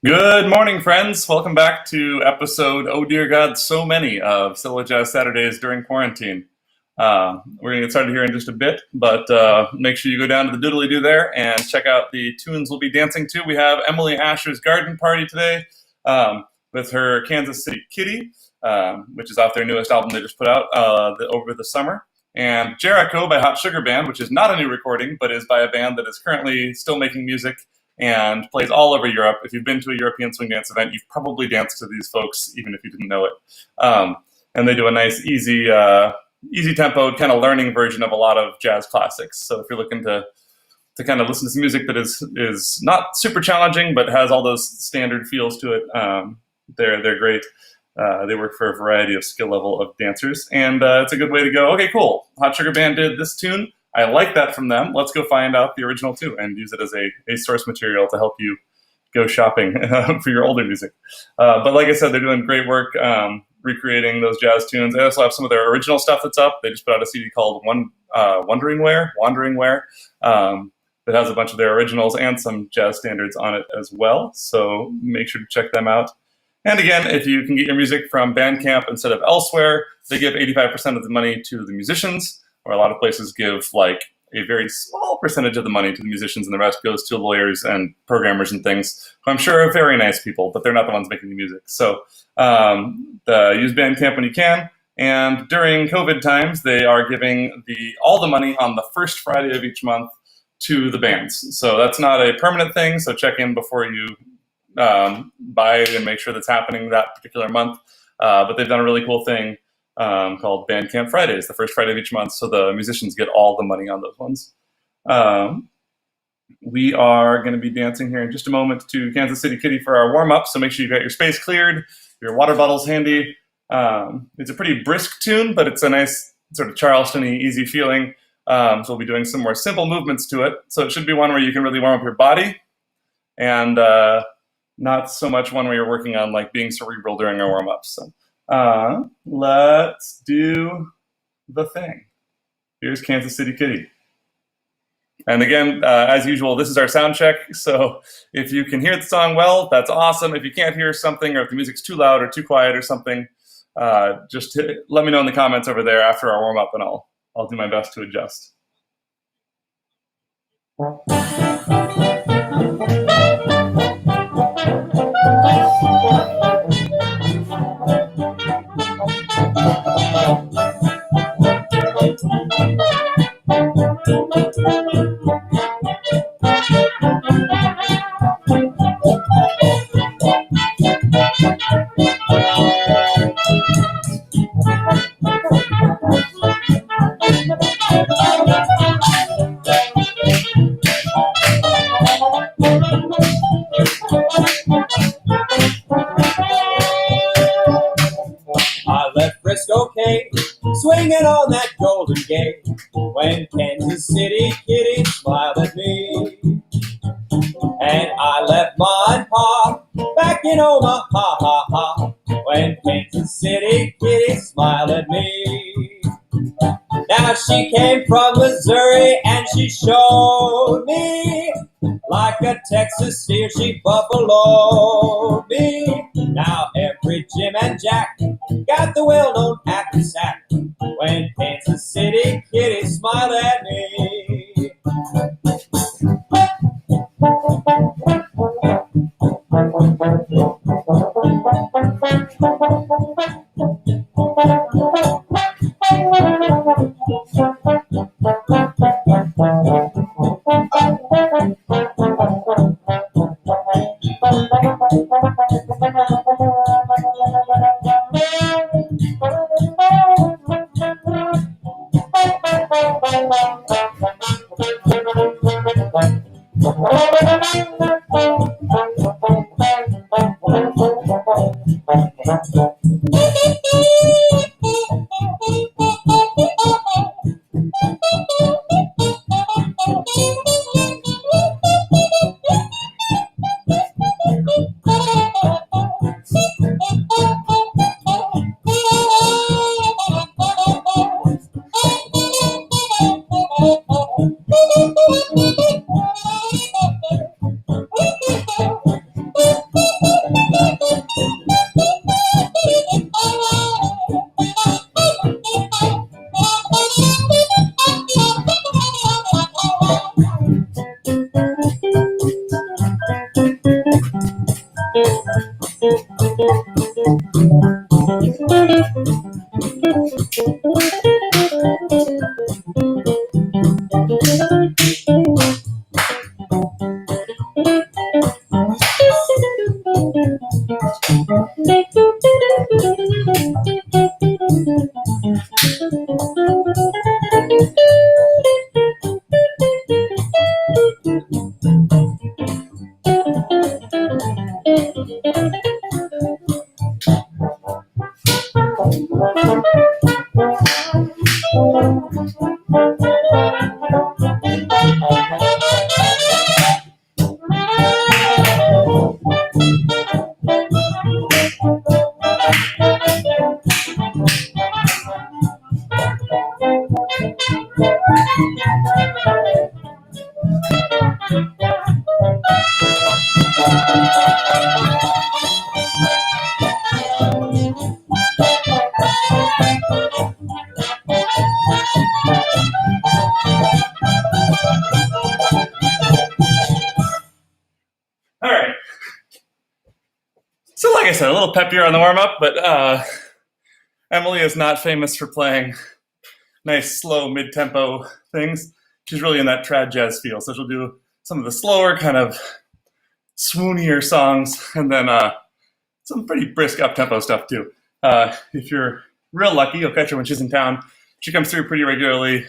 Good morning, friends. Welcome back to episode, oh dear God, so many of Solo Jazz Saturdays during quarantine. We're going to get started here in just a bit, but make sure you go down to the doodly-doo there and check out the tunes we'll be dancing to. We have Emily Asher's Garden Party today with her Kansas City Kitty, which is off their newest album they just put out over the summer. And Jericho by Hot Sugar Band, which is not a new recording, but is by a band that is currently still making music and plays all over Europe. If you've been to a European swing dance event, you've probably danced to these folks, even if you didn't know it. And they do a nice, easy tempo, kind of learning version of a lot of jazz classics. So if you're looking to kind of listen to some music that is not super challenging, but has all those standard feels to it, they're great. They work for a variety of skill level of dancers, and it's a good way to go, okay, cool, Hot Sugar Band did this tune. I like that from them. Let's go find out the original too and use it as a source material to help you go shopping for your older music. But like I said, they're doing great work recreating those jazz tunes. They also have some of their original stuff that's up. They just put out a CD called Wandering Where, that has a bunch of their originals and some jazz standards on it as well. So make sure to check them out. And again, if you can get your music from Bandcamp instead of elsewhere, they give 85% of the money to the musicians, or a lot of places give like a very small percentage of the money to the musicians, and the rest goes to lawyers and programmers and things, who I'm sure are very nice people, but they're not the ones making the music. So use Bandcamp when you can. And during COVID times, they are giving all the money on the first Friday of each month to the bands. So that's not a permanent thing, so check in before you buy it and make sure that's happening that particular month. But they've done a really cool thing called Bandcamp Fridays, the first Friday of each month, so the musicians get all the money on those ones. We are going to be dancing here in just a moment to Kansas City Kitty for our warm-up, so make sure you got your space cleared, your water bottles handy. It's a pretty brisk tune, but it's a nice sort of Charleston-y, easy feeling, so we'll be doing some more simple movements to it, so it should be one where you can really warm up your body, and not so much one where you're working on like being cerebral during our warm-ups. So. Let's do the thing. Here's Kansas City Kitty. And again, as usual, this is our sound check. So if you can hear the song well, that's awesome. If you can't hear something, or if the music's too loud or too quiet or something, just let me know in the comments over there after our warm-up, and I'll do my best to adjust. Swinging on that Golden Gate, when Kansas City Kitty smiled at me. And I left Ma and Pa back in Omaha, when Kansas City Kitty smiled at me. Now she came from Missouri and she showed me, like a Texas steer she buffaloed me. Now every Jim and Jack got the well-known happy sack, when Kansas City Kitty smiled at me. All right. So, like I said, a little peppier on the warm up, but Emily is not famous for playing nice, slow, mid tempo things. She's really in that trad jazz feel. So, she'll do some of the slower, kind of swoonier songs, and then some pretty brisk up tempo stuff, too. If you're real lucky, you'll catch her when she's in town. She comes through pretty regularly,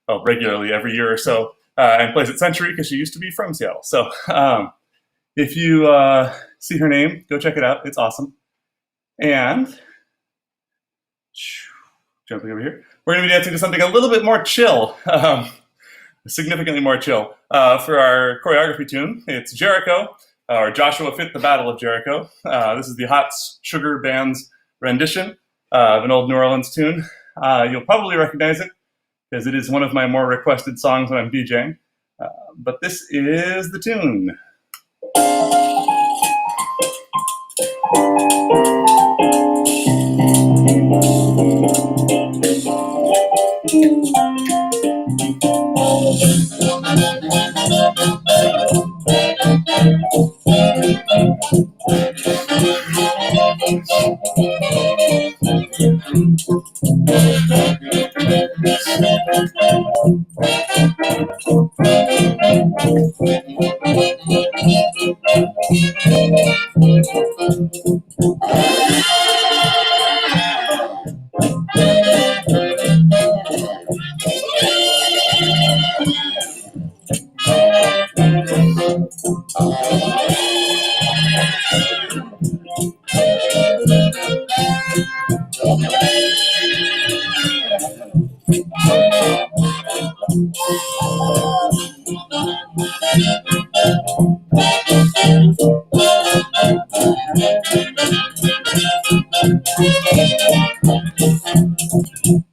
regularly every year or so, and plays at Century because she used to be from Seattle. So, if you see her name, go check it out. It's awesome. And jumping over here, we're going to be dancing to something a little bit more chill, significantly more chill. For our choreography tune, it's Jericho, or Joshua Fit the Battle of Jericho. This is the Hot Sugar Band's rendition of an old New Orleans tune. You'll probably recognize it because it is one of my more requested songs when I'm DJing. But this is the tune.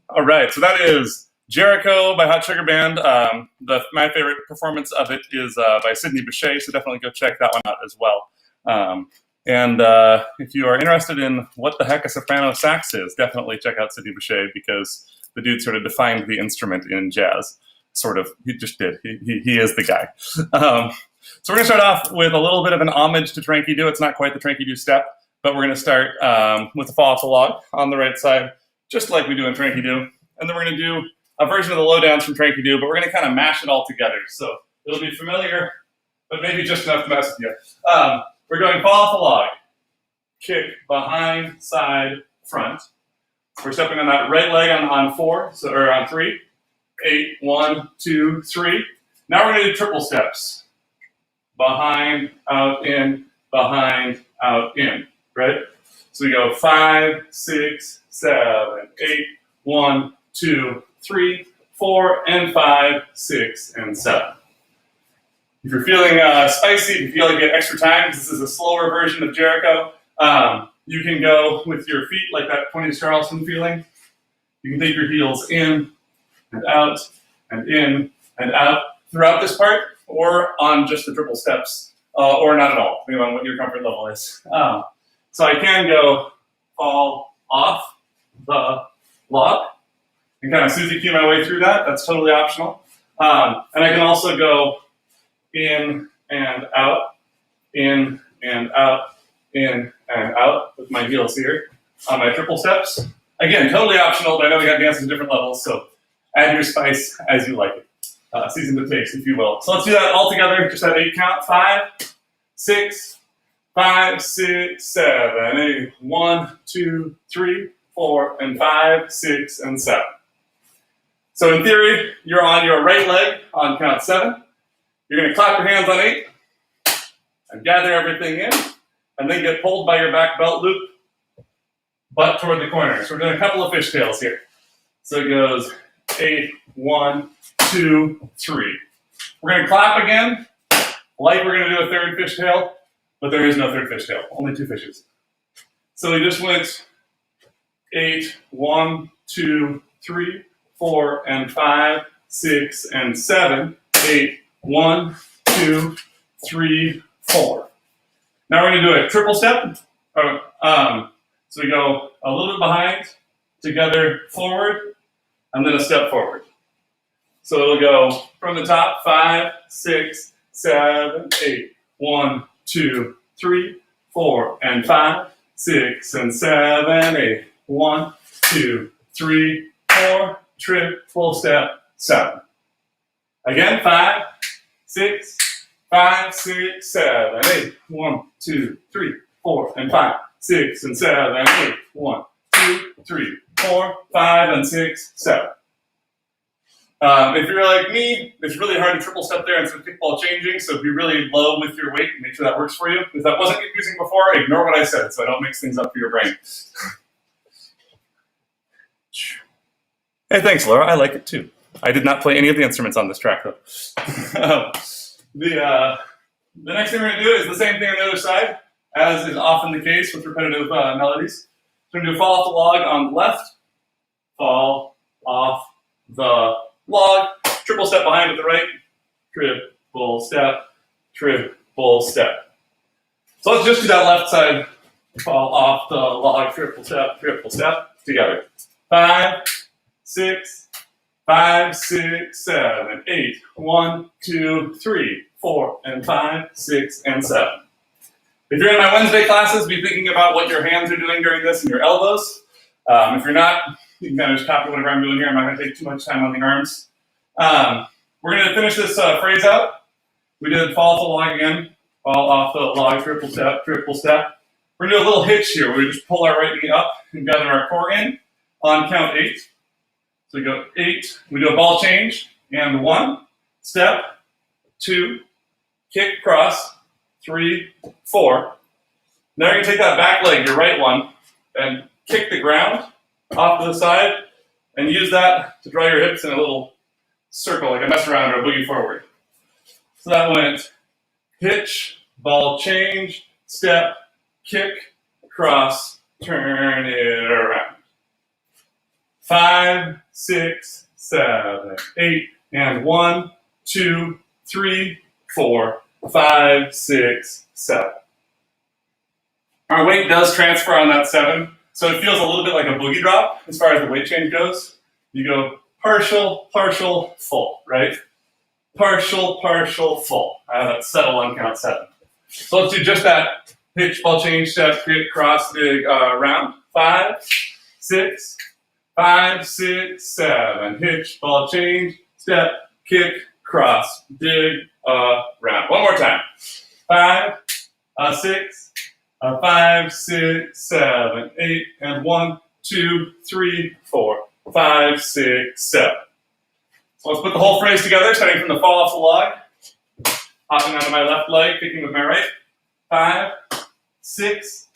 All right, so that is Jericho by Hot Sugar Band. My favorite performance of it is by Sidney Bechet, so definitely go check that one out as well. And if you are interested in what the heck a soprano sax is, definitely check out Sidney Bechet because the dude sort of defined the instrument in jazz. Sort of, he just did. He is the guy. So we're going to start off with a little bit of an homage to Tranky Do. It's not quite the Tranky Do step, but we're going to start with the Fall Off the Log on the right side, just like we do in Tranky Do. And then we're going to do a version of the lowdowns from Tranky Do, but we're going to kind of mash it all together. So it'll be familiar, but maybe just enough to mess with you. We're going Fall Off the Log, kick, behind, side, front. We're stepping on that right leg on 4, or on 3. 8, 1, 2, 3. Now we're going to do triple steps. Behind, out, in, right? So we go 5, 6, 7, 8, 1, 2, 3, 4, and 5, 6, and 7. If you're feeling spicy, if you feel like you get extra time, because this is a slower version of Jericho, you can go with your feet like that 20s Charleston feeling. You can take your heels in and out and in and out throughout this part, or on just the triple steps, or not at all, depending on what your comfort level is. So I can go fall off the log and kind of Suzy Q my way through that. That's totally optional. And I can also go in and out, in and out, in and out with my heels here on my triple steps. Again, totally optional, but I know we got dances at different levels, so add your spice as you like it. Season to taste, if you will. So let's do that all together, just that 8 count. 5, 6, 5, 6, 7, 8. 1, 2, 3, 4, and 5, 6, and 7. So in theory, you're on your right leg on count 7. You're going to clap your hands on 8 and gather everything in. and then get pulled by your back belt loop, butt toward the corner. So we're doing a couple of fishtails here. So it goes 8, 1, 2, 3. We're going to clap again, like we're going to do a third fishtail, but there is no third fishtail, only 2 fishes. So we just went 8, 1, 2, 3, 4, and 5, 6, and 7. 8, 1, 2, 3, 4. Now we're going to do a triple step. So we go a little bit behind, together, forward, and then a step forward. So it'll go from the top, 5, 6, 7, 8. 1, 2, 3, 4, and 5, 6, and 7, 8. 1, 2, 3, 4, triple step, 7. Again, 5, 6, 5, 6, 7, 8. 1, 2, 3, 4, and 5, 6, and 7, 8. 1, 2, 3, 4, 5, and 6, 7. If you're like me, it's really hard to triple step there and some kickball changing, so be really low with your weight and make sure that works for you. If that wasn't confusing before, ignore what I said so I don't mix things up for your brain. Hey, thanks, Laura. I like it too. I did not play any of the instruments on this track, though. The next thing we're going to do is the same thing on the other side, as is often the case with repetitive melodies. So we're going to do fall off the log on the left, fall off the log, triple step behind with the right, triple step, triple step. So let's just do that left side, fall off the log, triple step, together. 5, 6, 5, 6, 7, 8. 1, 2, 3, 4, and 5, 6, and 7. If you're in my Wednesday classes, be thinking about what your hands are doing during this and your elbows. If you're not, you can kind of just copy whatever I'm doing here. I'm not going to take too much time on the arms. We're going to finish this phrase out. We did fall off the log again. Fall off the log, triple step, triple step. We're going to do a little hitch here where we just pull our right knee up and gather our core in on count 8. So we go 8. We do a ball change. And 1, step, 2, kick, cross, 3, 4. Now you're going to take that back leg, your right one, and kick the ground off to the side, and use that to draw your hips in a little circle, like a mess around or a boogie forward. So that went hitch, ball change, step, kick, cross, turn it around. 5, 6, 7, 8, and 1, 2, 3, 4, 5, 6, 7. Our weight does transfer on that 7. So it feels a little bit like a boogie drop as far as the weight change goes. You go partial, partial, full, right? Partial, partial, full. That's settle on count 7. So let's do just that hitch, ball change, step, kick, cross, dig, round. 5, 6, 5, 6, 7. Hitch, ball change, step, kick, cross, dig, round. One more time. 5, 6, 5, 6, 7, 8, and 1, 2, 3, 4, 5, 6, 7. So let's put the whole phrase together, starting from the fall off the log, hopping onto my left leg, kicking with my right. 5, 6,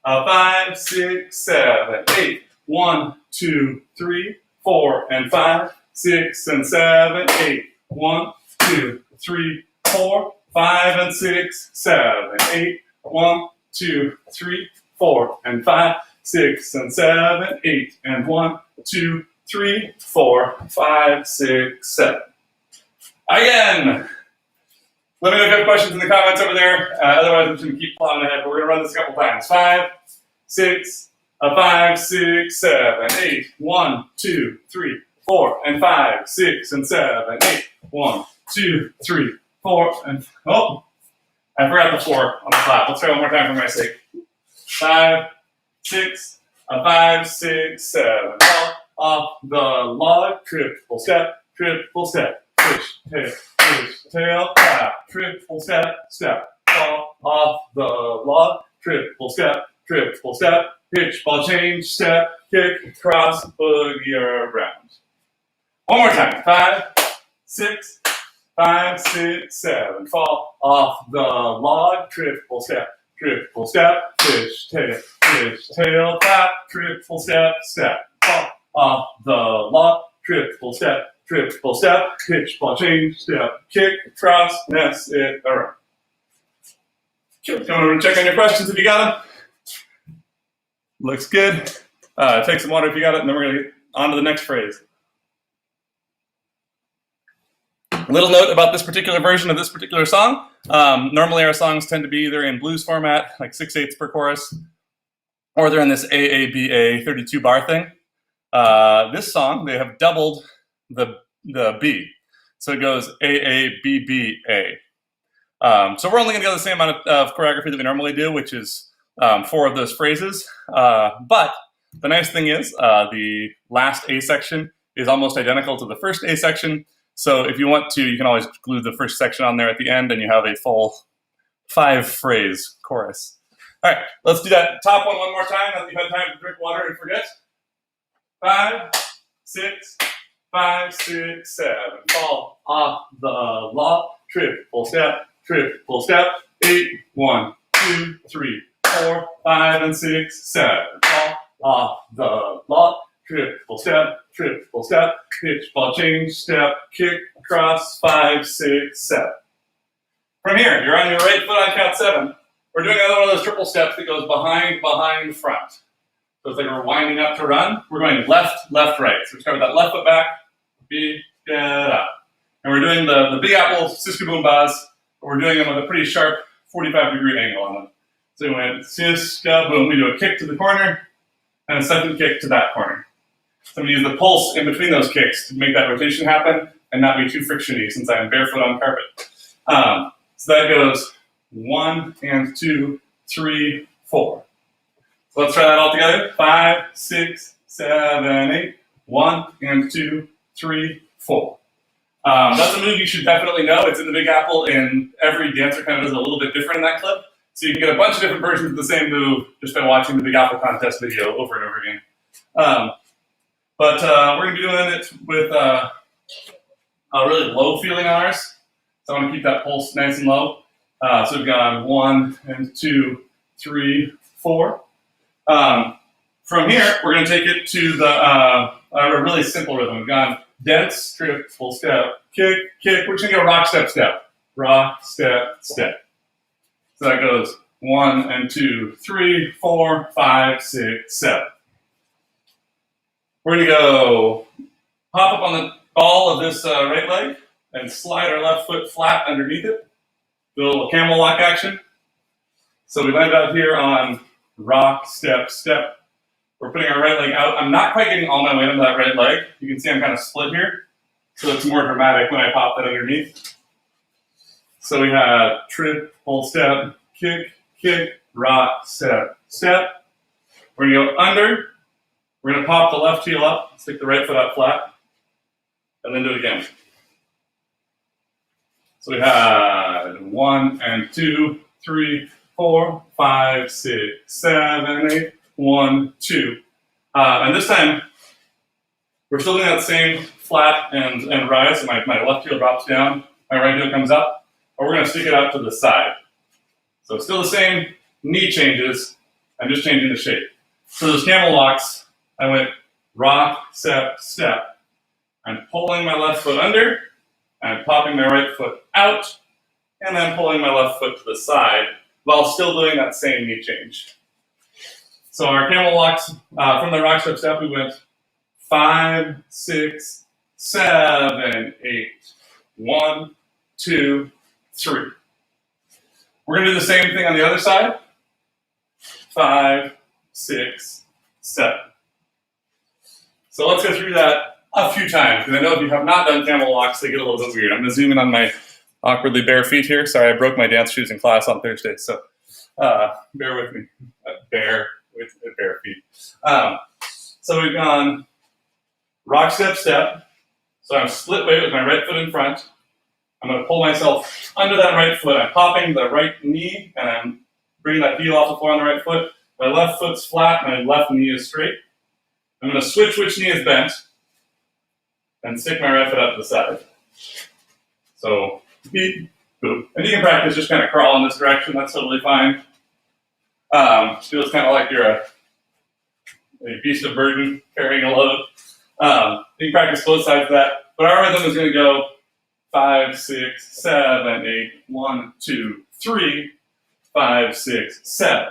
5, 6, 7, 8, 1, 2, 3, 4, and 5, 6, and 7, 8, 1, 2, 3, 4, 5, and 6, 7, 8, 1, 2, 3, 4, and 5, 6, and 7, 8, and 1, 2, 3, 4, 5, 6, 7. Again. Let me know if you have questions in the comments over there. Otherwise, I'm just going to keep plowing ahead. But we're going to run this a couple times. 5, 6, 5, 6, 7, 8, 1, 2, 3, 4, and 5, 6, and 7, 8, 1, 2, 3, 4, and oh, I forgot the 4 on the clap. Let's try one more time for my sake. 5, 6, 5, 6, 7. Fall off the log, triple step, push, tail, clap, triple step, fall off the log, triple step, hitch, ball change, step, kick, cross, boogie around. One more time. 5, 6, 5, 6, 7. Fall off the log, triple step, triple step, fish tail, clap, triple step, step, off the lot, triple step, pitch, ball change, step, kick, cross, mess it around. Come over and check on your questions if you got them. Looks good. Take some water if you got it, and then we're going to get on to the next phrase. A little note about this particular version of this particular song. Normally our songs tend to be either in blues format, like 6/8 per chorus, or they're in this AABA 32 bar thing. This song, they have doubled the B. So it goes AABBA. So we're only going to go the same amount of choreography that we normally do, which is 4 of those phrases. But the nice thing is the last A section is almost identical to the first A section. So if you want to, you can always glue the first section on there at the end, and you have a full 5-phrase chorus. All right, let's do that top one more time. Now that you've had time to drink water and forget. 5, 6, 5, 6, 7. Fall off the lot. Triple step, 8, 1, 2, 3, 4, 5, and 6, 7. Fall off the lot. Triple step, pitch, ball change, step, kick, cross, 5, 6, 7. From here, you're on your right foot on count 7. We're doing another one of those triple steps that goes behind, front. So it's like we're winding up to run. We're going left, right. So we start with that left foot back, B, get up. And we're doing the Big Apple Siska Boom Bas, but we're doing them with a pretty sharp 45-degree angle on them. So we went Siska Boom. We do a kick to the corner and a second kick to that corner. So I'm going to use the pulse in between those kicks to make that rotation happen and not be too frictiony since I am barefoot on carpet. So that goes 1 and 2, 3, 4. So let's try that all together. 5, 6, 7, 8. 1 and 2, 3, 4. That's a move you should definitely know. It's in the Big Apple, and every dancer kind of does a little bit different in that clip. So you can get a bunch of different versions of the same move just by watching the Big Apple contest video over and over again. But we're going to be doing it with a really low feeling on ours. So I want to keep that pulse nice and low. So we've gone 1 and 2, 3, 4. From here, we're going to take it to a really simple rhythm. We've gone dense, triple step, kick. We're just going to go rock, step. Rock, step. So that goes 1 and 2, 3, 4, 5, 6, 7. We're going to go hop up on the ball of this right leg and slide our left foot flat underneath it. Do a little camel lock action. So we land out here on rock, step. We're putting our right leg out. I'm not quite getting all my weight onto that right leg. You can see I'm kind of split here. So it's more dramatic when I pop that underneath. So we have triple step, kick, rock, step. We're going to go under. We're going to pop the left heel up, stick the right foot up flat, and then do it again. So we had 1 and 2, 3, 4, 5, 6, 7, 8, 1, 2. And this time, we're still doing that same flat and rise. So my left heel drops down, my right heel comes up, but we're going to stick it out to the side. So still the same knee changes, I'm just changing the shape. So those camel locks, I went rock, step. I'm pulling my left foot under, I'm popping my right foot out, and then pulling my left foot to the side while still doing that same knee change. So our camel locks, from the rock, step, we went 5, 6, 7, 8. 1, 2, 3. We're going to do the same thing on the other side. 5, 6, 7. So let's go through that a few times, because I know if you have not done camel locks, they get a little bit weird. I'm going to zoom in on my awkwardly bare feet here. Sorry, I broke my dance shoes in class on Thursday, so bear with me. Bare feet. So we've gone rock, step. So I'm split weight with my right foot in front. I'm going to pull myself under that right foot. I'm popping the right knee, and I'm bringing that heel off the floor on the right foot. My left foot's flat, my left knee is straight. I'm going to switch which knee is bent and stick my right foot out to the side. So, beep, boop. And you can practice just kind of crawl in this direction. That's totally fine. Feels kind of like you're a beast of burden carrying a load. You can practice both sides of that, but our rhythm is going to go 5, 6, 7, 8, 1, 2, 3, 5, 6, 7.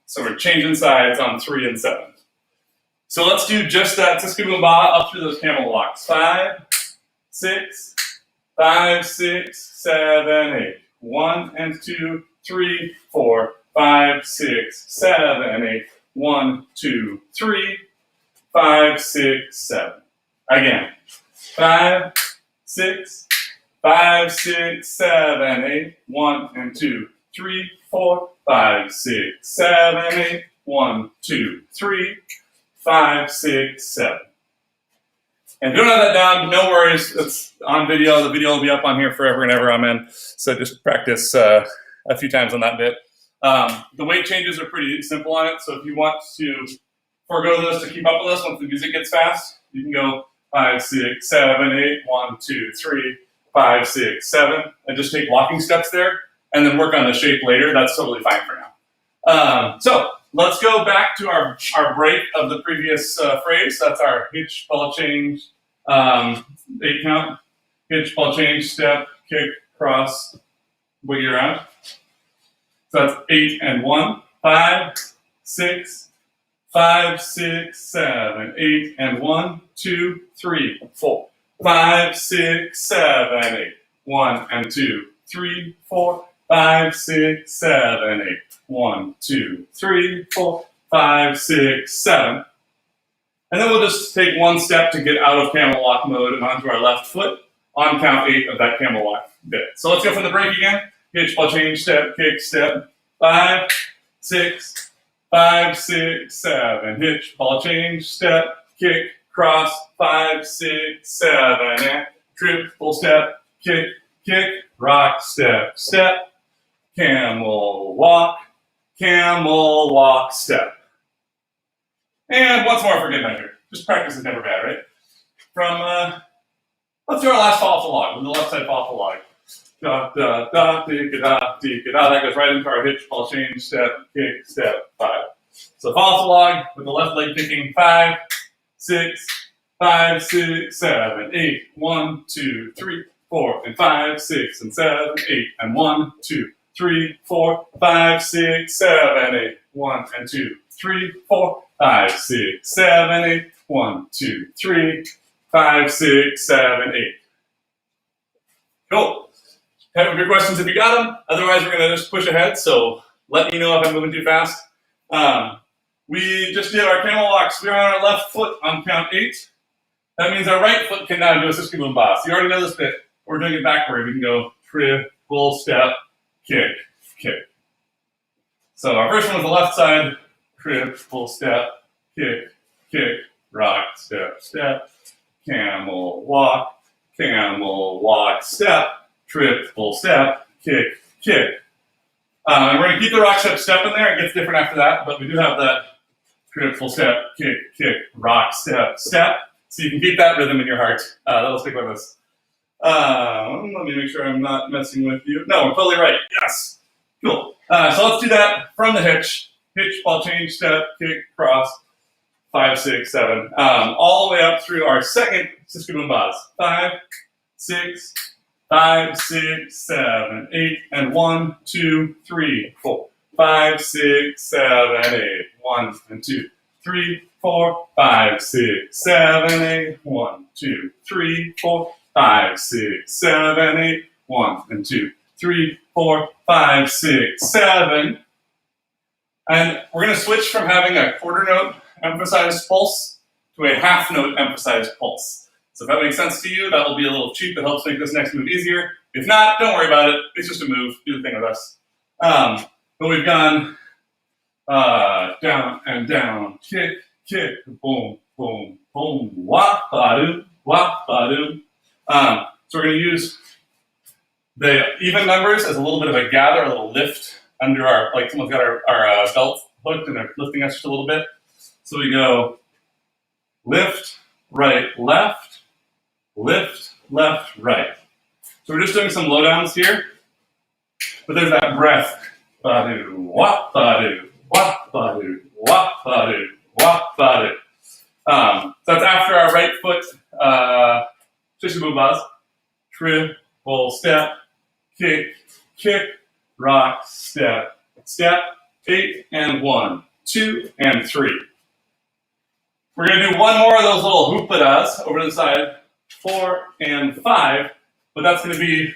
So we're changing sides on 3 and 7. So let's do just that Syncopation up through those camel walks. 5, 6, 5, 6, 7, 8. 1 and 2, 3, 4, 5, 6, 7, 8. 1, 2, 3, 5, 6, 7. Again. 5, 6, 5, 6, 7, 8. 1 and 2, 3, 4, 5, 6, 7, 8. 1, 2, 3, 5, 6, 7. And if you don't have that down, no worries. It's on video. The video will be up on here forever and ever. Amen. So just practice a few times on that bit. The weight changes are pretty simple on it. So if you want to forego this to keep up with us once the music gets fast, you can go 5, 6, 7, 8, 1, 2, 3, 5, 6, 7, and just take walking steps there, and then work on the shape later. That's totally fine for now. So let's go back to our break of the previous phrase. That's our hitch, ball change, 8 count, hitch, ball change, step, kick, cross, boogie around. So that's 8 and 1, 5, 6, 5, 6, 7, 8 and 1, 2, 3, 4, 5, 6, 7, 8, 1 and 2, 3, 4, 5, 6, 7, 8, 1, 2, 3, 4, 5, 6, 7. And then we'll just take one step to get out of camel walk mode and onto our left foot on count 8 of that camel walk bit. So let's go from the break again. Hitch, ball change, step, kick, step. 5, 6, 5, 6, 7. Hitch, ball change, step, kick, cross. 5, 6, 7. And triple step, kick, rock, step, step. Camel walk, step. And once more for good measure. Just practice is never bad, right? From, let's do our last fall off the log, with the left side fall off the log. Da, da, da, dee, da, dee, da. That goes right into our hitch, ball change, step, kick, step, 5. So fall off the log with the left leg kicking 5, 6, 5, 6, 7, 8, 1, 2, 3, 4, and 5, 6, and 7, 8, and 1, 2, 3, 4, 5, 6, 7, 8, 1, and 2, 3, 4, 5, 6, 7, 8, 1, 2, 3, 5, 6, 7, 8. Cool. Have your questions if you got them. Otherwise, we're going to just push ahead. So let me know if I'm moving too fast. We just did our camel walks. We're on our left foot on count 8. That means our right foot can now do a Syncopation boss. You already know this bit. We're doing it backward. We can go triple step, kick, kick. So our first one was the left side. Triple step, kick, rock, step, step. Camel walk, step. Triple step, kick. And we're going to keep the rock step in there. It gets different after that, but we do have that triple step, kick, rock, step. So you can keep that rhythm in your heart. That'll stick with us. Let me make sure I'm not messing with you. No, we're totally right. Yes. Cool. So let's do that from the hitch. Hitch, ball change, step, kick, cross. 5, 6, 7. All the way up through our second Syncopation boss. 5, 6, 5, 6, 7, 8, and 1, 2, 3, 4, 5, 6, 7, 8, 1, and 2, 3, 4, 5, 6, 7, 8, 1, 2, 3, 4, 5, 6, 7, 8, 1, and 2, 3, 4, 5, 6, 7. And we're going to switch from having a quarter note emphasized pulse to a half note emphasized pulse. So if that makes sense to you, that will be a little cheat that helps make this next move easier. If not, don't worry about it. It's just a move. Do the thing with us. But we've gone down and down, kick, boom, boom, boom, wop, ba-doo, wop, ba-doo. So we're going to use the even numbers as a little bit of a gather, a little lift under our, like someone's got our belt hooked and they're lifting us just a little bit. So we go lift, right, left, lift, left, right. So we're just doing some lowdowns here, but there's that breath. Ba-doo, wop, ba-doo, wop, triple step, kick, kick, rock, step, step, 8 and 1, 2 and 3. We're going to do one more of those little hoopadas over to the side, 4 and 5, but that's going to be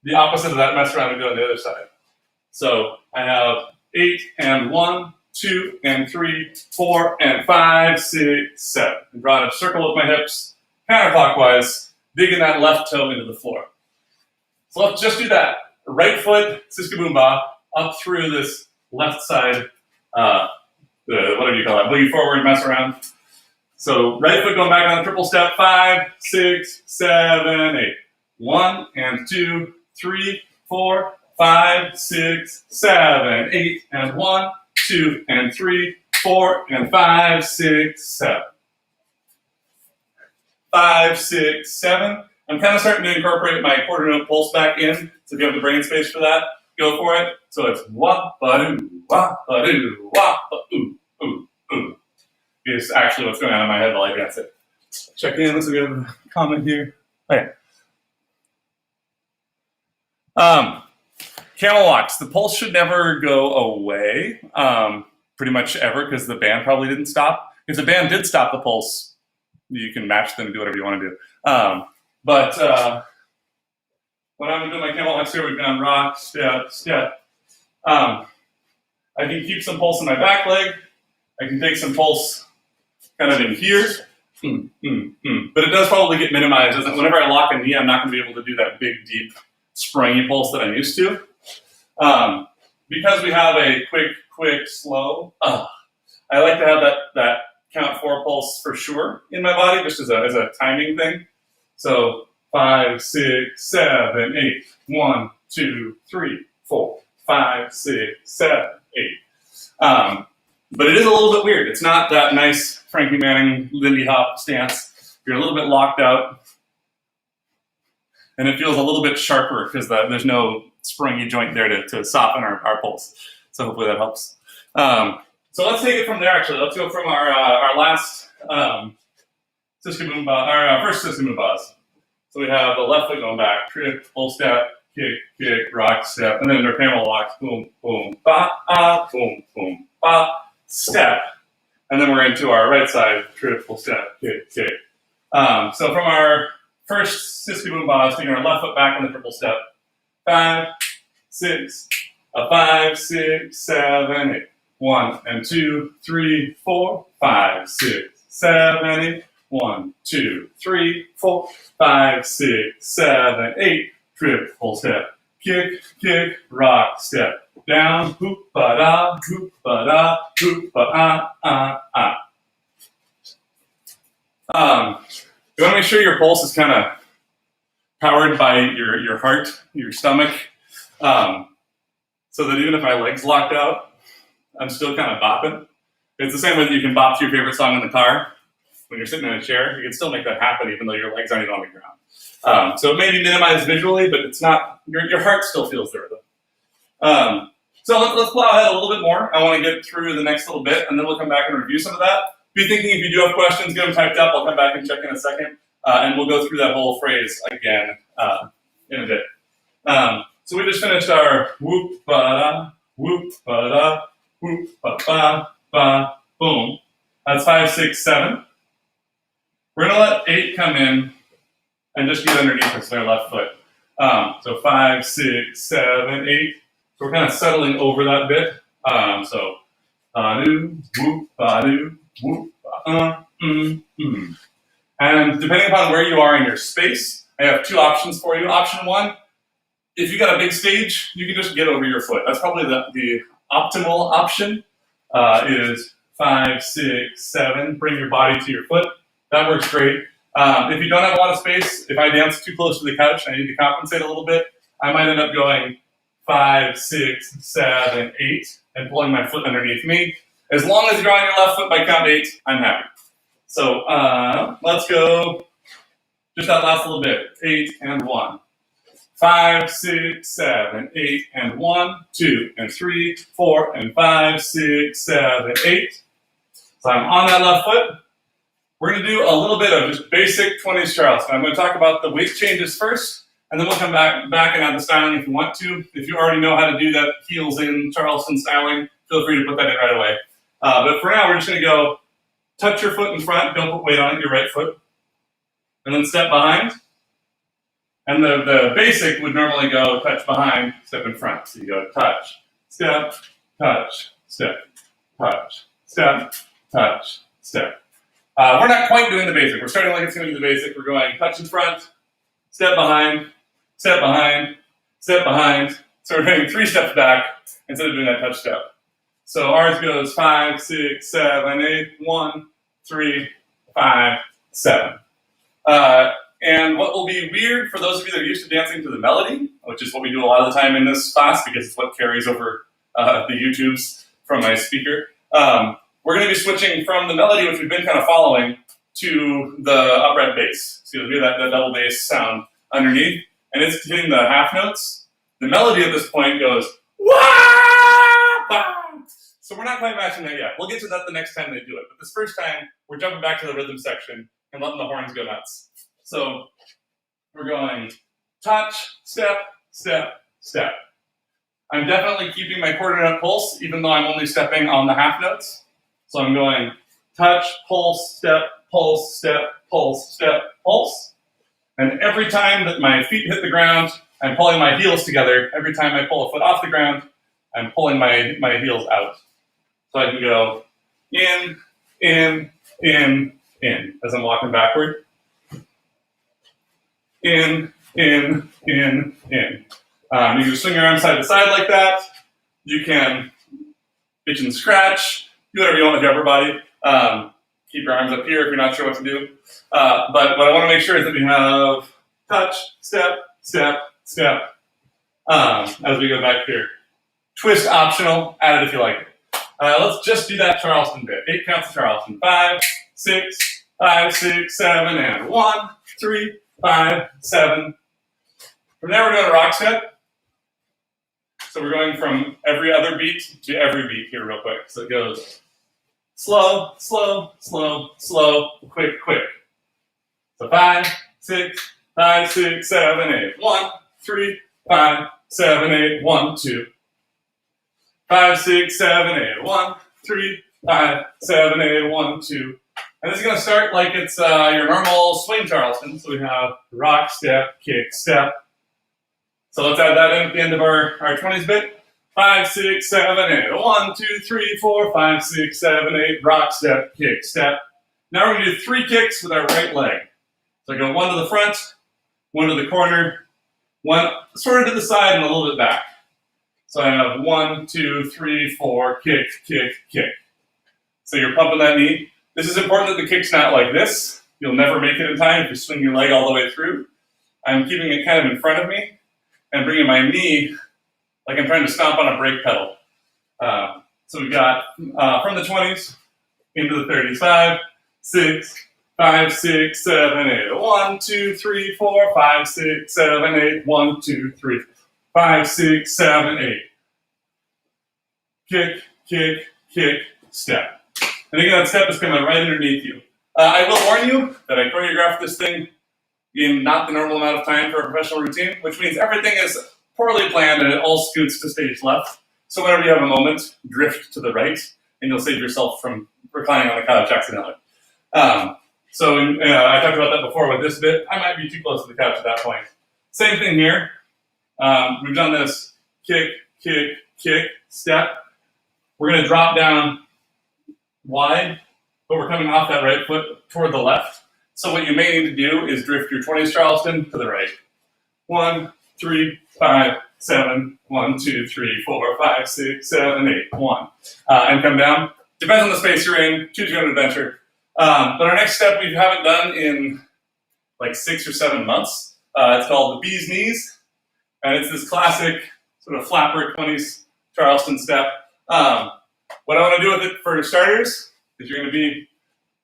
the opposite of that mess around we do on the other side. So I have 8 and 1, 2 and 3, 4 and 5, 6, 7. I'm drawing a circle with my hips, counterclockwise, digging that left toe into the floor. So let's just do that. Right foot, Syncopation, up through this left side, whatever you call it, boogie forward, mess around. So right foot going back on the triple step, 5, 6, 7, 8. 1 and 2, 3, 4, 5, 6, 7, 8, and 1, 2 and 3, 4 and 5, 6, 7. 5, 6, 7. I'm kind of starting to incorporate my quarter note pulse back in. So if you have the brain space for that, go for it. So it's wah-ba-doo, wah-ba-doo, wah-ba-ooh, ooh, ooh. Is actually what's going on in my head while I dance it. Check in. Looks like we have a comment here. Okay. Camel walks. The pulse should never go away, pretty much ever, because the band probably didn't stop. If the band did stop the pulse, you can match them and do whatever you want to do. But when I'm doing my camel walks here, we've gone rock, step, step. I can keep some pulse in my back leg. I can take some pulse kind of in here. But it does probably get minimized. Whenever I lock a knee, I'm not going to be able to do that big, deep, springy pulse that I'm used to. Because we have a quick, slow, I like to have that count 4 pulse for sure in my body, just as a timing thing. So 5, 6, 7, 8. 1, 2, 3, 4, 5, 6, 7, 8. But it is a little bit weird. It's not that nice Frankie Manning, Lindy Hop stance. You're a little bit locked out. And it feels a little bit sharper because there's no springy joint there to soften our pulse. So hopefully that helps. So let's take it from there, actually. Let's go from our last Syncopation, our first Syncopation buzz. So we have the left foot going back, triple step, kick, rock, step, and then our camel walks, boom, boom, ba, boom, boom, ba, step. And then we're into our right side, triple step, kick. So from our first Syncopation buzz, taking our left foot back on the triple step, 5, 6, 5, 6, 7, 8. 1 and 2, 3, 4, 5, 6, 7, 8. 1, 2, 3, 4, 5, 6, 7, 8. Triple step, kick, rock, step. Down, hoop-ba-da, hoop-ba-da, hoop-ba-ah. You want to make sure your pulse is kind of powered by your heart, your stomach, so that even if my leg's locked out, I'm still kind of bopping. It's the same way that you can bop to your favorite song in the car. When you're sitting in a chair, you can still make that happen even though your legs aren't even on the ground. So it may be minimized visually, but it's not, your heart still feels the rhythm. So let's plow ahead a little bit more. I want to get through the next little bit, and then we'll come back and review some of that. Be thinking if you do have questions, get them typed up. I'll come back and check in a second, and we'll go through that whole phrase again in a bit. So we just finished our whoop-ba-da, whoop-ba-da, whoop-ba-ba-ba, boom. That's 5, 6, 7. We're going to let 8 come in and just get underneath us with our left foot. So 5, 6, 7, 8. So we're kind of settling over that bit. So ba-doo, whoop, ba-doo, whoop, ba, And depending upon where you are in your space, I have 2 options for you. Option 1, if you got a big stage, you can just get over your foot. That's probably the optimal option. Is 5, 6, 7. Bring your body to your foot. That works great. If you don't have a lot of space, if I dance too close to the couch and I need to compensate a little bit, I might end up going 5, 6, 7, 8, and pulling my foot underneath me. As long as you're on your left foot by count 8, I'm happy. So let's go just that last little bit. 8 and 1. 5, 6, 7, 8, and 1, 2, and 3, 4, and 5, 6, 7, 8. So I'm on that left foot. We're going to do a little bit of just basic 20s Charleston. I'm going to talk about the weight changes first, And then we'll come back and add the styling if you want to. If you already know how to do that heels in Charleston styling, feel free to put that in right away. But for now, we're just going to go touch your foot in front. Don't put weight on it, your right foot. And then step behind. And the basic would normally go touch behind, step in front. So you go touch, step, touch, step, touch, step, touch, step. We're not quite doing the basic. We're starting like it's going to be the basic. We're going touch in front, step behind, step behind, step behind. So we're doing 3 steps back instead of doing that touch step. So ours goes 5, 6, 7, 8, 1, 3, 5, 7. And what will be weird for those of you that are used to dancing to the melody, which is what we do a lot of the time in this class because it's what carries over the YouTubes from my speaker, we're going to be switching from the melody, which we've been kind of following, to the upright bass. So you'll hear that double bass sound underneath, and it's hitting the half notes. The melody at this point goes, wah! So we're not quite matching that yet. We'll get to that the next time they do it. But this first time, we're jumping back to the rhythm section and letting the horns go nuts. So we're going touch, step, step, step. I'm definitely keeping my quarter note pulse, even though I'm only stepping on the half notes. So I'm going touch, pulse, step, pulse, step, pulse, step, pulse. And every time that my feet hit the ground, I'm pulling my heels together. Every time I pull a foot off the ground, I'm pulling my heels out. So I can go in, as I'm walking backward. In. You can swing your arms side to side like that. You can pitch and scratch, do whatever you want with your upper body. Keep your arms up here if you're not sure what to do. But what I want to make sure is that we have touch, step, step, step, as we go back here. Twist optional, add it if you like it. Let's just do that Charleston bit. 8 counts of Charleston. 5, 6, 5, 6, 7, and 1, 3, 5, 7. From there, we're doing a rock step. So we're going from every other beat to every beat here real quick. So it goes slow, slow, slow, slow, quick, quick. So 5, 6, 5, 6, 7, 8. 1, 3, 5, 7, 8. 1, 2. 5, 6, 7, 8. 1, 3, 5, 7, 8. 1, 2. And this is going to start like it's your normal swing Charleston. So we have rock, step, kick, step. So let's add that in at the end of our 20s bit. 5, 6, 7, 8. 1, 2, 3, 4, 5, 6, 7, 8. Rock, step, kick, step. Now we're going to do 3 kicks with our right leg. So I go 1 to the front, 1 to the corner, 1 sort of to the side and a little bit back. So I have 1, 2, 3, 4, kick, kick, kick. So you're pumping that knee. This is important that the kick's not like this. You'll never make it in time if you swing your leg all the way through. I'm keeping it kind of in front of me and bringing my knee like I'm trying to stomp on a brake pedal. So we've got from the 20s into the 30s. 5, 6, 5, 6, 7, 8. 1, 2, 3, 4, 5, 6, 7, 8. 1, 2, 3, 5, 6, 7, 8. Kick, kick, kick, step. And again, that step is coming right underneath you. I will warn you that I choreographed this thing in not the normal amount of time for a professional routine, which means everything is poorly planned and it all scoots to stage left. So whenever you have a moment, drift to the right, and you'll save yourself from reclining on the couch accidentally. I talked about that before with this bit. I might be too close to the couch at that point. Same thing here. We've done this kick, kick, kick, step. We're going to drop down wide, but we're coming off that right foot toward the left. So what you may need to do is drift your 20s Charleston to the right. 1, 3, 5, 7, 1, 2, 3, 4, 5, 6, 7, 8, 1. And come down. Depends on the space you're in. Choose your own adventure. But our next step we haven't done in like 6 or 7 months. It's called the bee's knees. And it's this classic sort of flapper 20s Charleston step. What I want to do with it for starters is you're going to be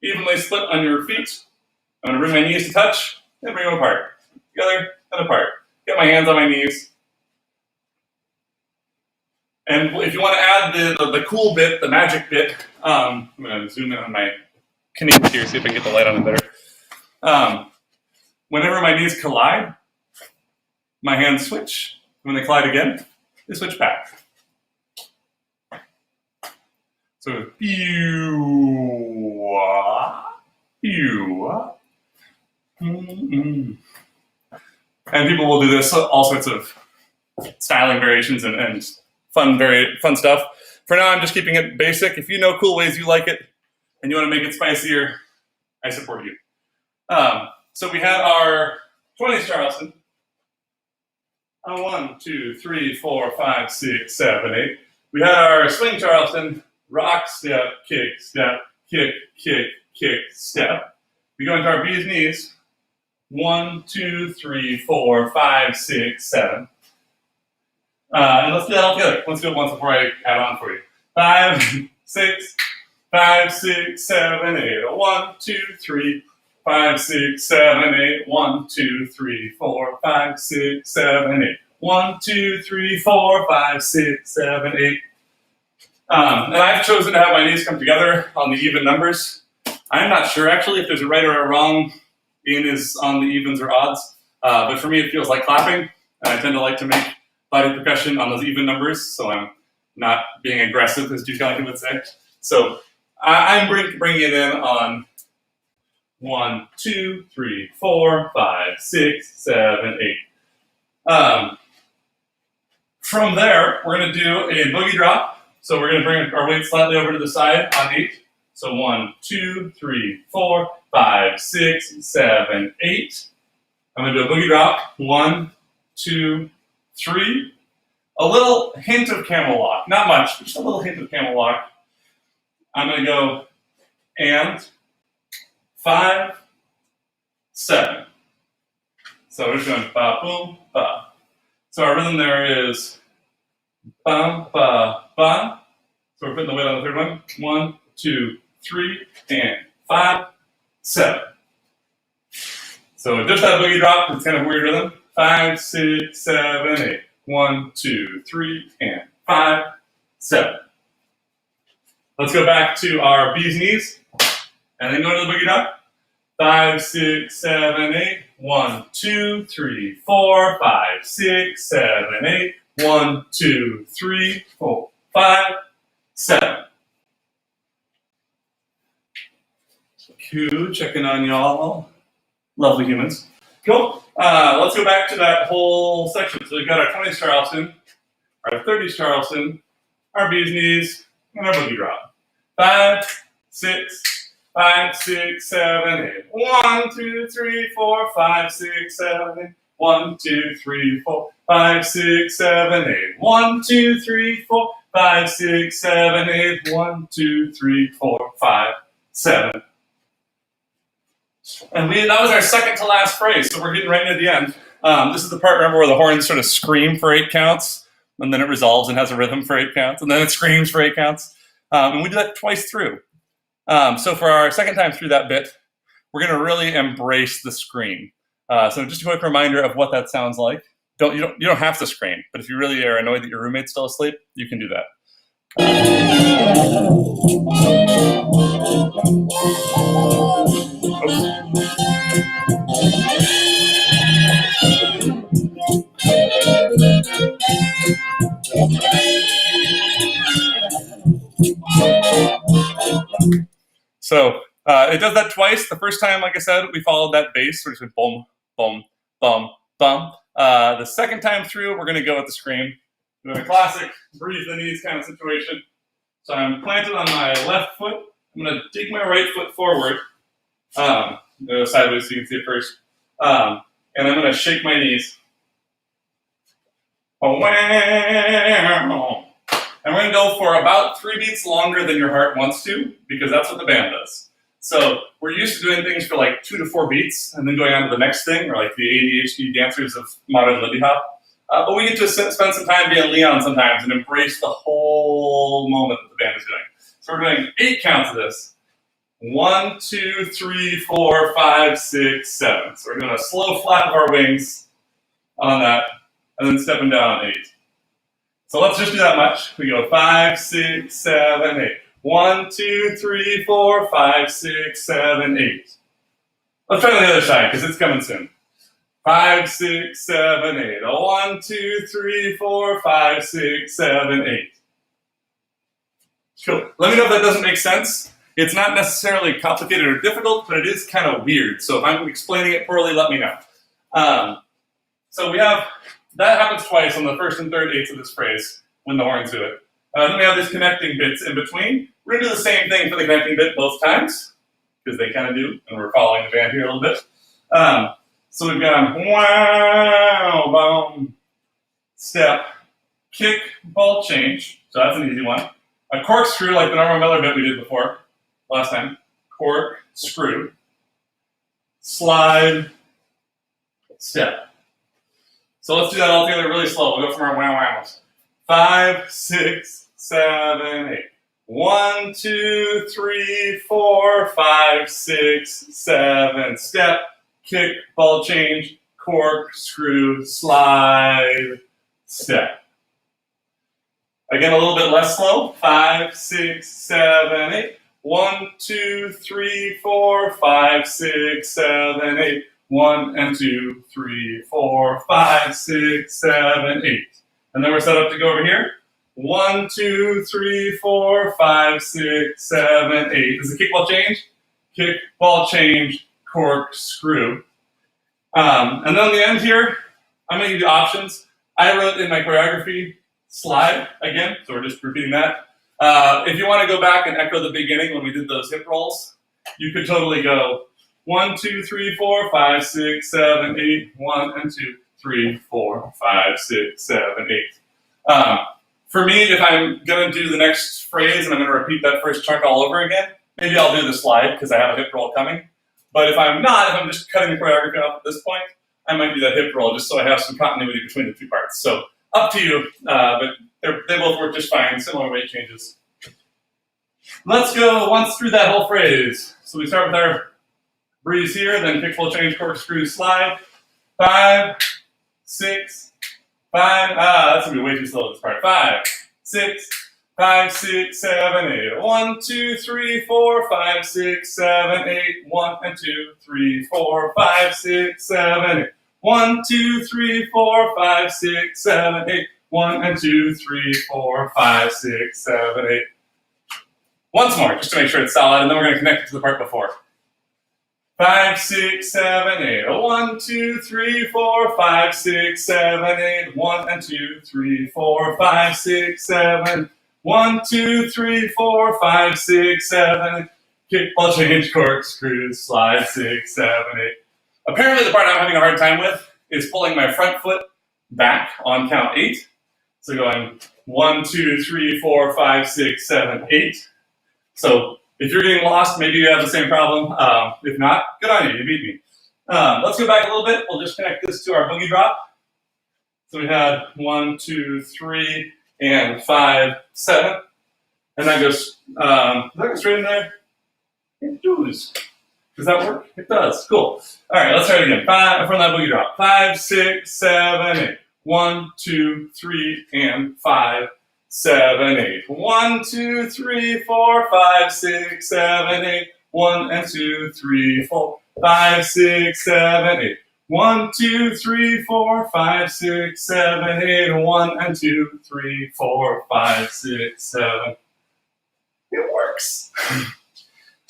evenly split on your feet. I'm going to bring my knees to touch and bring them apart. Together and apart. Get my hands on my knees. And if you want to add the cool bit, the magic bit, I'm going to zoom in on my knees here, see if I can get the light on it better. Whenever my knees collide, my hands switch. When they collide again, they switch back. So pew, pew. And people will do this, all sorts of styling variations and fun stuff. For now, I'm just keeping it basic. If you know cool ways you like it and you want to make it spicier, I support you. So we had our 20s Charleston. 1, 2, 3, 4, 5, 6, 7, 8. We had our swing Charleston. Rock, step, kick, step, kick, kick, kick, step. We go into our bee's knees. 1, 2, 3, 4, 5, 6, 7. And let's do that all together. Let's do it once before I add on for you. 5, 6, 5, 6, 7, 8. 1, 2, 3, 5, 6, 7, 8. 1, 2, 3, 4, 5, 6, 7, 8. 1, 2, 3, 4, 5, 6, 7, 8. And I've chosen to have my knees come together on the even numbers. I'm not sure actually if there's a right or a wrong. In is on the evens or odds. But for me, it feels like clapping. And I tend to like to make body percussion on those even numbers, so I'm not being aggressive, as Duke would say. So I'm bringing it in on 1, 2, 3, 4, 5, 6, 7, 8. From there, we're going to do a boogie drop. So we're going to bring our weight slightly over to the side on 8. So 1, 2, 3, 4, 5, 6, 7, 8. I'm going to do a boogie drop. 1, 2, 3. A little hint of camel walk. Not much, just a little hint of camel walk. I'm going to go and 5, 7. So we're just going ba, boom, ba. So our rhythm there is bum, ba, ba. So we're putting the weight on the third one. 1, 2, 3, and 5, 7. So just that boogie drop, it's kind of a weird rhythm. 5, 6, 7, 8. 1, 2, 3, and 5, 7. Let's go back to our bee's knees, and then go to the boogie drop. 5, 6, 7, 8. 1, 2, 3, 4, 5, 6, 7, 8. 1, 2, 3, 4, 5, 7. Q, checking on y'all. Lovely humans. Cool. Let's go back to that whole section. So we've got our 20s Charleston, our 30s Charleston, our bee's knees, and our boogie drop. 5, 6, 5, 6, 7, 8. 1, 2, 3, 4, 5, 6, 7, 8. 1, 2, 3, 4, 5, 6, 7, 8. 1, 2, 3, 4, 5, 6, 7, 8. 1, 2, 3, 4, 5, 7. And that was our second to last phrase, so we're getting right near the end. This is the part, remember, where the horns sort of scream for 8 counts, and then it resolves and has a rhythm for 8 counts, and then it screams for 8 counts. And we do that twice through. So for our second time through that bit, we're going to really embrace the scream. So just a quick reminder of what that sounds like. You don't have to scream, but if you really are annoyed that your roommate's still asleep, you can do that. So it does that twice. The first time, like I said, we followed that bass, sort of boom, boom, bum, bum. The second time through, we're going to go with the scream. Doing a classic breathe the knees kind of situation. So I'm planted on my left foot. I'm going to dig my right foot forward. Go sideways so you can see it first. And I'm going to shake my knees. And we're going to go for about 3 beats longer than your heart wants to, because that's what the band does. So we're used to doing things for like 2 to 4 beats and then going on to the next thing, or like the ADHD dancers of modern Lindy Hop. But we get to spend some time being Leon sometimes and embrace the whole moment that the band is doing. So we're doing 8 counts of this. 1, 2, 3, 4, 5, 6, 7. So we're doing a slow flap of our wings on that, and then stepping down on 8. So let's just do that much. We go 5, 6, 7, 8. 1, 2, 3, 4, 5, 6, 7, 8. Let's try on the other side, because it's coming soon. 5, 6, 7, 8. A 1, 2, 3, 4, 5, 6, 7, 8. Cool. Let me know if that doesn't make sense. It's not necessarily complicated or difficult, but it is kind of weird. So if I'm explaining it poorly, let me know. So we have, that happens twice on the first and third eighths of this phrase when the horns do it. Then we have these connecting bits in between. We're going to do the same thing for the connecting bit both times, because they kind of do, and we're following the band here a little bit. So we've got wow, boom, step, kick, ball change. So that's an easy one. A corkscrew, like the normal Miller bit we did before, last time. Cork, screw, slide, step. So let's do that all together really slow. We'll go from our wow wows. 5, 6, 7, 8. 1, 2, 3, 4, 5, 6, 7. Step, kick, ball change, cork, screw, slide, step. Again, a little bit less slow. 5, 6, 7, 8. 1, 2, 3, 4, 5, 6, 7, 8. 1 and 2, 3, 4, 5, 6, 7, 8. And then we're set up to go over here. 1, 2, 3, 4, 5, 6, 7, 8. Does the kick ball change? Kick, ball change, cork, screw. And then on the end here, I'm going to give you options. I wrote in my choreography slide again, so we're just repeating that. If you want to go back and echo the beginning when we did those hip rolls, you could totally go 1, 2, 3, 4, 5, 6, 7, 8. 1 and 2, 3, 4, 5, 6, 7, 8. For me, if I'm going to do the next phrase and I'm going to repeat that first chunk all over again, maybe I'll do the slide because I have a hip roll coming. But if I'm not, if I'm just cutting the choreography off at this point, I might do that hip roll just so I have some continuity between the two parts. So up to you, but they both work just fine, similar weight changes. Let's go once through that whole phrase. So we start with our breeze here, then kick, ball change, corkscrew, slide. 5, 6, 5. That's gonna be way too slow this part. 5, 6, 5, 6, 7, 8. 1, 2, 3, 4, 5, 6, 7, 8. 1 and 2, 3, 4, 5, 6, 7, 8. 1, 2, 3, 4, 5, 6, 7, 8. 1 and 2, 3, 4, 5, 6, 7, 8. Once more, just to make sure it's solid, and then we're going to connect it to the part before. 5, 6, 7, 8. 1, 2, 3, 4, 5, 6, 7, 8. 1 and 2, 3, 4, 5, 6, 7. 1, 2, 3, 4, 5, 6, 7. Kick, ball change, corkscrew, slide, 6, 7, 8. Apparently the part I'm having a hard time with is pulling my front foot back on count 8. So going 1, 2, 3, 4, 5, 6, 7, 8. So if you're getting lost, maybe you have the same problem. If not, good on you, you beat me. Let's go back a little bit. We'll just connect this to our boogie drop. So we had 1, 2, 3, and 5, 7. And that goes, does that go straight in there? It does. Does that work? It does. Cool. All right, let's try it again. 5 from that boogie drop. 5, 6, 7, 8. 1, 2, 3, and 5, 7, 8. 1, 2, 3, 4, 5, 6, 7, 8. 1 and 2, 3, 4, 5, 6, 7, 8. 1, 2, 3, 4, 5, 6, 7, 8. 1 and 2, 3, 4, 5, 6, 7. It works.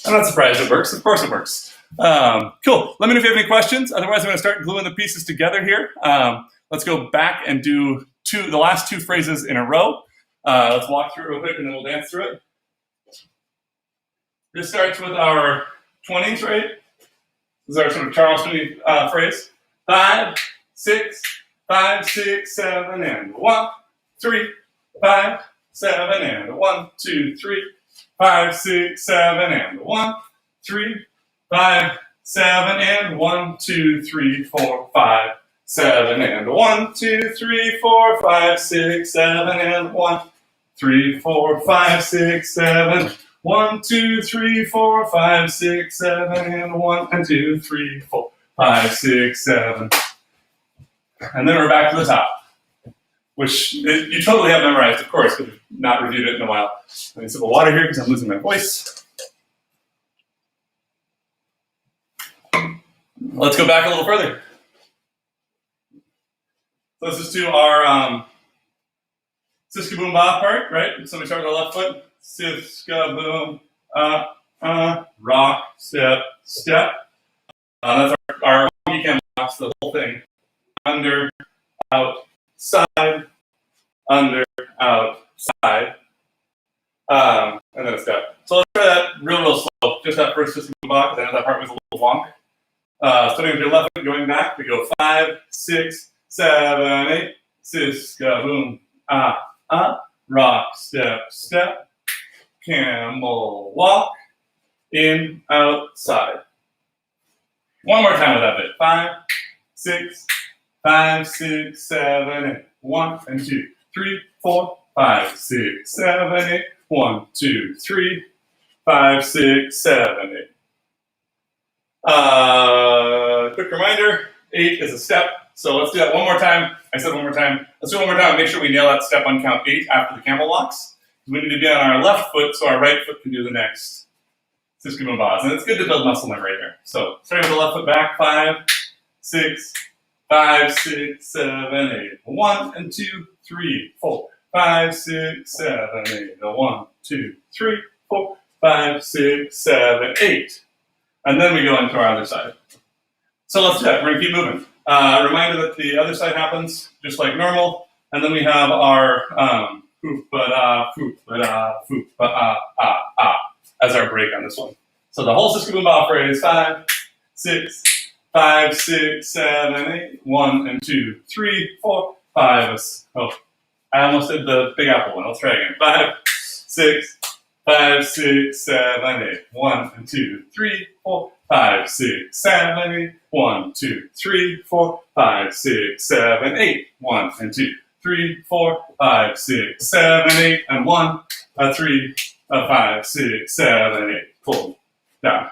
I'm not surprised it works. Of course it works. Cool. Let me know if you have any questions. Otherwise, I'm going to start gluing the pieces together here. Let's go back and do the last two phrases in a row. Let's walk through it real quick and then we'll dance through it. This starts with our 20s, right? This is our sort of Charleston phrase. 5, 6, 5, 6, 7, and 1, 3, 5, 7, and 1, 2, 3, 5, 6, 7, and 1, 3, 5, 7, and 1, 2, 3, 4, 5, 7, and 1, 2, 3, 4, 5, 6, 7, and 1, 3, 4, 5, 6, 7. 1, 2, 3, 4, 5, 6, 7, and 1, and 2, 3, 4, 5, 6, 7. And then we're back to the top, which you totally have memorized, of course, but not reviewed it in a while. I need some water here because I'm losing my voice. Let's go back a little further. So let's just do our Siska Boom Ba part, right? So we start with our left foot. Siska Boom, rock, step, step. That's our monkey can box, the whole thing. Under, out, side, under, out, side. And then a step. So let's try that real slow. Just that first Siska Boom Ba, because I know that part was a little long. Starting with your left foot, going back, we go 5, 6, 7, 8. Siska Boom, rock, step, step. Camel walk, in, out, side. One more time with that bit. 5, 6, 5, 6, 7, 8. 1 and 2, 3, 4, 5, 6, 7, 8. 1, 2, 3, 5, 6, 7, 8. Quick reminder, 8 is a step. So let's do that one more time. I said one more time. Let's do it one more time. Make sure we nail that step on count 8 after the camel walks. We need to be on our left foot so our right foot can do the next Siska Boom Ba. And it's good to build muscle memory here. So starting with the left foot back, 5, 6, 5, 6, 7, 8. 1 and 2, 3, 4, 5, 6, 7, 8. 1, 2, 3, 4, 5, 6, 7, 8. And then we go into our other side. So let's do that. We're going to keep moving. Reminder that the other side happens just like normal. And then we have our as our break on this one. So the whole Siska Boom Ba phrase, 5, 6, 5, 6, 7, 8. 1 and 2, 3, 4, 5. Oh, I almost did the Big Apple one. Let's try again. 5, 6, 5, 6, 7, 8. 1 and 2, 3, 4, 5, 6, 7, 8. 1, 2, 3, 4, 5, 6, 7, 8. 1 and 2, 3, 4, 5, 6, 7, 8. And 1, 3, 5, 6, 7, 8. Pull down.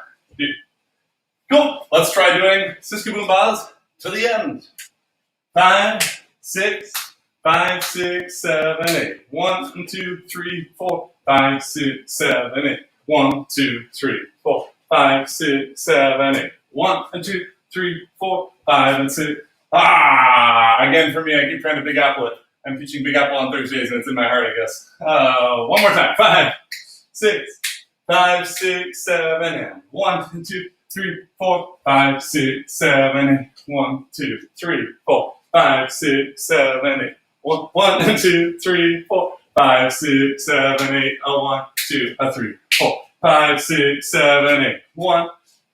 Cool. Let's try doing Siska Boom Bas to the end. 5, 6, 5, 6, 7, 8. 1 and 2, 3, 4, 5, 6, 7, 8. 1, 2, 3, 4, 5, 6, 7, 8. 1 and 2, 3, 4, 5, and 6. Again for me, I keep trying to Big Apple it. I'm teaching Big Apple on Thursdays, and it's in my heart, I guess. One more time. 5, 6, 5, 6, 7, 8. 1 and 2, 3, 4, 5, 6, 7, 8. 1, 2, 3, 4, 5, 6, 7, 8. 1 and 2, 3, 4, 5, 6, 7, 8. 1, 2, 3, 4, 5, 6, 7, 8. 1,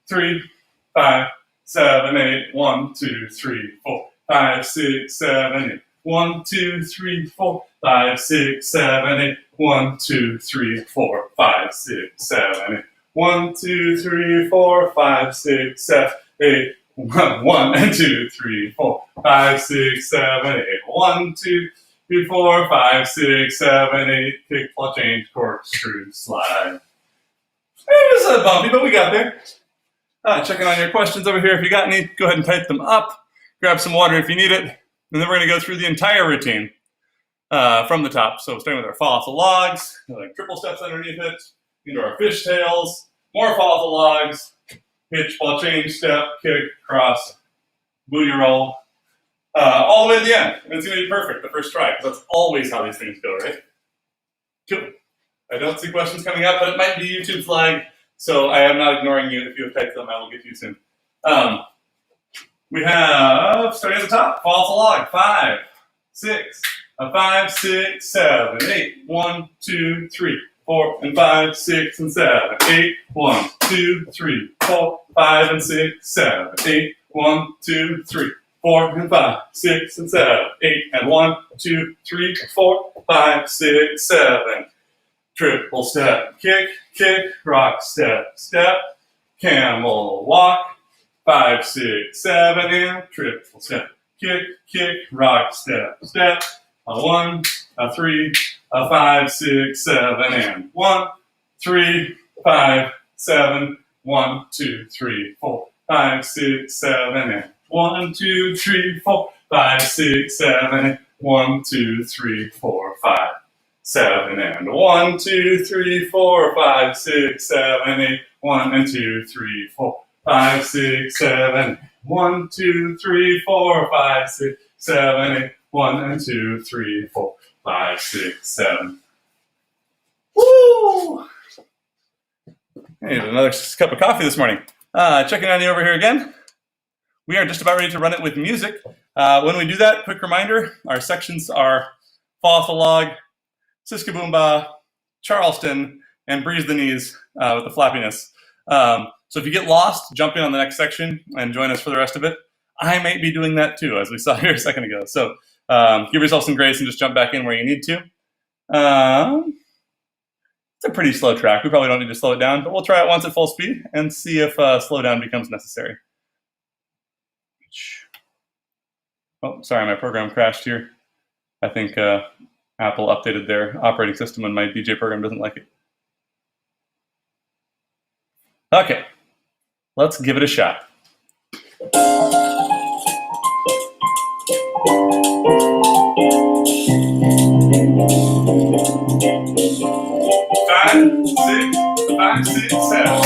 3, 5, 7, 8. 1, 2, 3, 4, 5, 6, 7, 8. 1, 2, 3, 4, 5, 6, 7, 8. 1, 2, 3, 4, 5, 6, 7, 8. 1, 2, 3, 4, 5, 6, 7, 8. 1 and 2, 3, 4, 5, 6, 7, 8. 1, 2, 3, 4, 5, 6, 7, 8. Kick, ball change, corkscrew, slide. It was a bumpy, but we got there. Checking on your questions over here. If you got any, go ahead and type them up. Grab some water if you need it. And then we're going to go through the entire routine from the top. So starting with our fall off the logs, like triple steps underneath it, into our fishtails, more fall off the logs, hitch, ball change, step, kick, cross, booty roll, all the way to the end. And it's going to be perfect the first try, because that's always how these things go, right? Cool. I don't see questions coming up, but it might be YouTube flag, so I am not ignoring you. If you have typed them, I will get to you soon. We have, starting at the top, fall off the log, 5, 6, 5, 6, 7, 8, 1, 2, 3, 4, and 5, 6, and 7, 8, 1, 2, 3, 4, 5, and 6, 7, 8, 1, 2, 3, 4, and 5, 6, and 7, 8, and 1, 2, 3, 4, 5, 6, 7. Triple step, kick, kick, rock, step, step, camel walk, 5, 6, 7, and triple step, kick, kick, rock, step, step, 1, 3, 5, 6, 7, and 1, 3, 5, 7, 1, 2, 3, 4, 5, 6, 7, and 1, 2, 3, 4, 5, 6, 7, and 1, 2, 3, 4, 5, 7, and 1, 2, 3, 4, 5, 6, 7, 8, 1 and 2, 3, 4, 5, 6, 7, 1, 2, 3, 4, 5, 6, 7, 8, 1 and 2, 3, 4, 5, 6, 7. Woo! Hey, another cup of coffee this morning. Checking on you over here again. We are just about ready to run it with music. When we do that, quick reminder, our sections are Fall Off the Log, Siskaboomba, Charleston, and Breeze the Knees with the flappiness. So if you get lost, jump in on the next section and join us for the rest of it. I might be doing that too, as we saw here a second ago. So give yourself some grace and just jump back in where you need to. It's a pretty slow track. We probably don't need to slow it down, but we'll try it once at full speed and see if slowdown becomes necessary. Oh, sorry, my program crashed here. I think Apple updated their operating system and my DJ program doesn't like it. Okay, let's give it a shot. 5, 6, 5, 6, 7.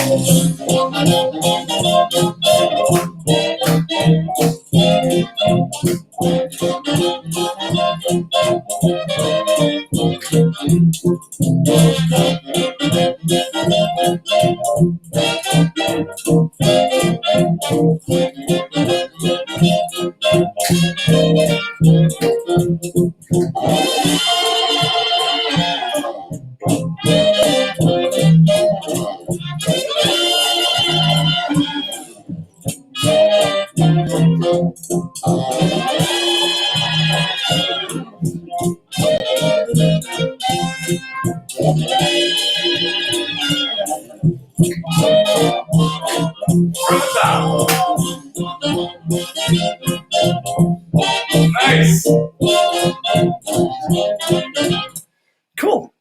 From the top. Nice. Cool.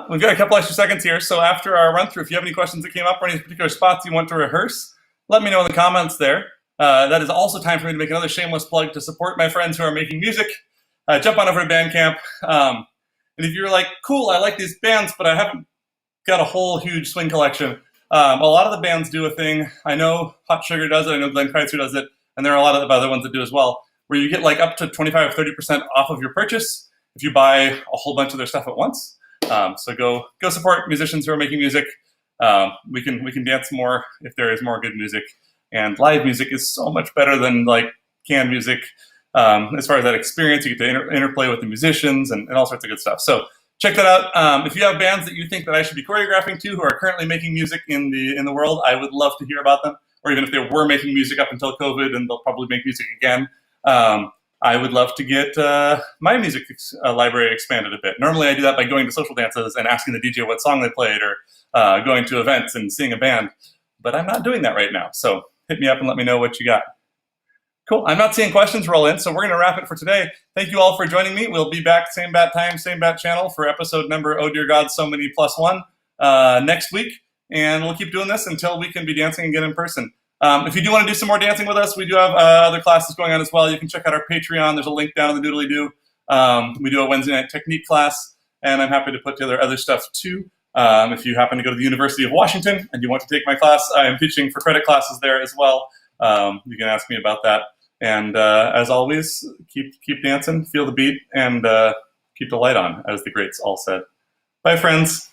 We've got a couple extra seconds here, so after our run through, if you have any questions that came up or any particular spots you want to rehearse, let me know in the comments there. That is also time for me to make another shameless plug to support my friends who are making music. Jump on over to Bandcamp. And if you're like, cool, I like these bands, but I haven't got a whole huge swing collection, a lot of the bands do a thing. I know Hot Sugar does it, I know Glenn Kreitzer does it, and there are a lot of other ones that do as well, where you get like up to 25 or 30% off of your purchase if you buy a whole bunch of their stuff at once. So go support musicians who are making music. We can dance more if there is more good music, and live music is so much better than like canned music. As far as that experience, you get to interplay with the musicians and all sorts of good stuff. So check that out. If you have bands that you think that I should be choreographing to who are currently making music in the world, I would love to hear about them. Or even if they were making music up until COVID and they'll probably make music again, I would love to get my music library expanded a bit. Normally I do that by going to social dances and asking the DJ what song they played, or going to events and seeing a band. But I'm not doing that right now. So hit me up and let me know what you got. Cool. I'm not seeing questions roll in, so we're going to wrap it for today. Thank you all for joining me. We'll be back same bat time, same bat channel for episode number, oh dear God, so many +1 next week. And we'll keep doing this until we can be dancing again in person. If you do want to do some more dancing with us, we do have other classes going on as well. You can check out our Patreon. There's a link down in the doodly-doo. We do a Wednesday night technique class, and I'm happy to put together other stuff too. If you happen to go to the University of Washington and you want to take my class, I am teaching for credit classes there as well. You can ask me about that. And as always, keep dancing, feel the beat, and keep the light on, as the greats all said. Bye, friends.